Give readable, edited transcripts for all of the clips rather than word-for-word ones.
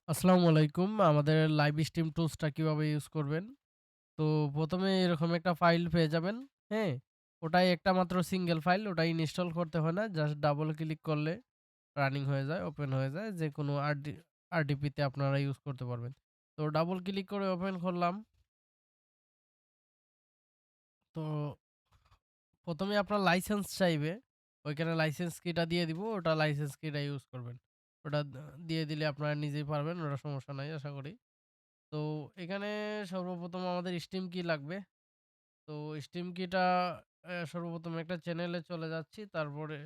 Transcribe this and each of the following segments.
আসসালামু আলাইকুম। আমাদের লাইভ স্ট্রিম টুলসটা কিভাবে ইউজ করবেন? তো ১ম এ এরকম একটা ফাইল পেয়ে যাবেন, হ্যাঁ? ওটাই একটা মাত্র সিঙ্গেল ফাইল, ওটা ইনস্টল করতে হয় না। জাস্ট ডাবল ক্লিক করলে রানিং হয়ে যায়, ওপেন হয়ে যায়। যেকোনো আরডিপিতে আপনারা ইউজ করতে পারবেন। তো ডাবল ক্লিক করে ওপেন করলাম। তো ১ম এ আপনার লাইসেন্স চাইবে। ওইখানে লাইসেন্স কিটা দিয়ে দিব। ওটা লাইসেন্স কিটা ইউজ করবেন। ওটা দিয়ে দিলে আপনারা নিজেই পারবেন। ওটা সমস্যা নাই আশা করি। তো এখানে সর্বপ্রথম আমাদের স্টিম কি লাগবে। তো স্টিম কিটা সর্বপ্রথম একটা চ্যানেলে চলে যাচ্ছি। তারপরে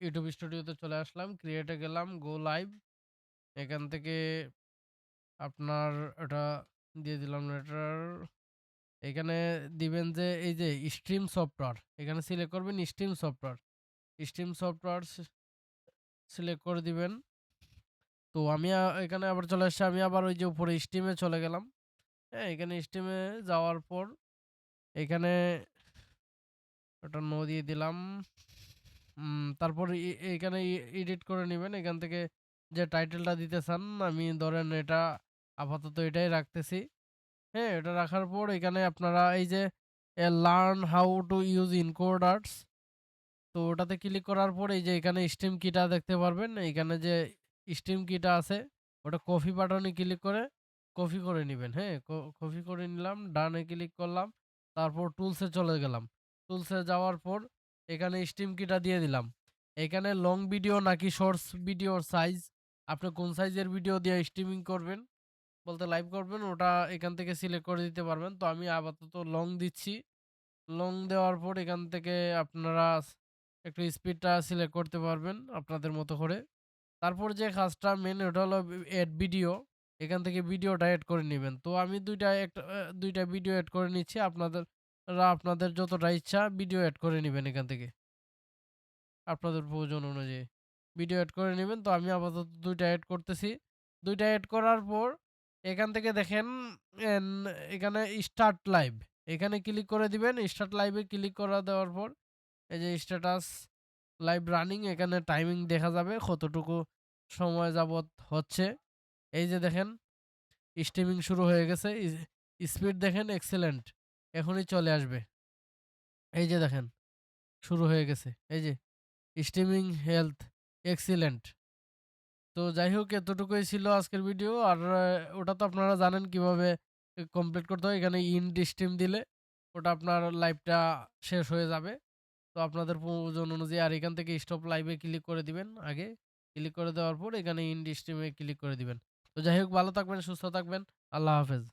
ইউটিউব স্টুডিওতে চলে আসলাম। ক্রিয়েটে গেলাম, গো লাইভ। এখান থেকে আপনার এটা দিয়ে দিলাম লেটার। এখানে দিবেন যে এই যে স্ট্রিম সফটওয়্যার। এখানে সিলেক্ট করবেন stream software. Stream software select করে দিবেন। তো আমি এখানে আবার চলে আসছি। আমি আবার ওই যে উপরে স্টিমে চলে গেলাম। হ্যাঁ, এখানে স্টিমে যাওয়ার পর এখানে ওটা নো দিয়ে দিলাম। তারপর এখানে এডিট করে নিবেন। এখান থেকে যে টাইটেলটা দিতে চান, আমি ধরেন এটা আপাতত এটাই রাখতেছি। হ্যাঁ, এটা রাখার পর এখানে আপনারা এই যে লার্ন হাউ টু ইউজ ইনকোডার্স, তো ওটাতে ক্লিক করার পর এই যে এখানে স্ট্রিম কিটা দেখতে পারবেন। এখানে যে স্ট্রিম কিটা আছে ওটা কপি বাটনে ক্লিক করে কপি করে নিবেন। হ্যাঁ, কপি করে নিলাম, ডানে ক্লিক করলাম, তারপর টুলসে চলে গেলাম। টুলসে যাওয়ার পর এখানে স্ট্রিম কিটা দিয়ে দিলাম। এখানে লং ভিডিও নাকি শর্টস ভিডিওর সাইজ, আপনি কোন সাইজের ভিডিও দিয়ে স্ট্রিমিং করবেন বলতে লাইভ করবেন ওটা এখান থেকে সিলেক্ট করে দিতে পারবেন। তো আমি আপাতত লং দিচ্ছি। লং দেওয়ার পর এখান থেকে আপনারা একটু স্পিডটা সিলেক্ট করতে পারবেন আপনাদের মতো করে। তারপর যে কাজটা মেন ওটা হলো এড ভিডিও। এখান থেকে ভিডিওটা এড করে নিবেন। তো আমি ২ টা ভিডিও এড করে নিচ্ছি। আপনাদের যতটা ইচ্ছা ভিডিও এড করে নিবেন এখান থেকে। আপনাদের প্রয়োজন অনুযায়ী ভিডিও এড করে নিবেন। তো আমি আপাতত ২ টা এড করতেছি। ২ টা এড করার পর এখান থেকে দেখেন এন এখানে স্টার্ট লাইভ, এখানে ক্লিক করে দিবেন। স্টার্ট লাইভে ক্লিক করা দেওয়ার পর এই যে স্ট্যাটাস লাইভ রানিং, এখানে টাইমিং দেখা যাবে কতটুকু সময় যাবত হচ্ছে। এই যে দেখেন স্ট্রিমিং শুরু হয়ে গেছে। স্পিড দেখেন এক্সেলেন্ট, এখনই চলে আসবে। এই যে দেখেন শুরু হয়ে গেছে। এই যে স্ট্রিমিং হেলথ এক্সিলেন্ট। তো যাই হোক এতটুকুই ছিল আজকের ভিডিও। আর ওটা তো আপনারা জানেন কিভাবে কমপ্লিট করতে হয়। এখানে ইন্ড স্ট্রিম দিলে ওটা আপনার লাইভটা শেষ হয়ে যাবে। তো আপনাদের প্রয়োজন অনুযায়ী আর এখান থেকে স্টপ লাইভে ক্লিক করে দিবেন আগে। ক্লিক করে দেওয়ার পর এখানে ইন্ড স্ট্রিমে ক্লিক করে দিবেন। তো যাই হোক ভালো থাকবেন, সুস্থ থাকবেন। আল্লাহ হাফেজ।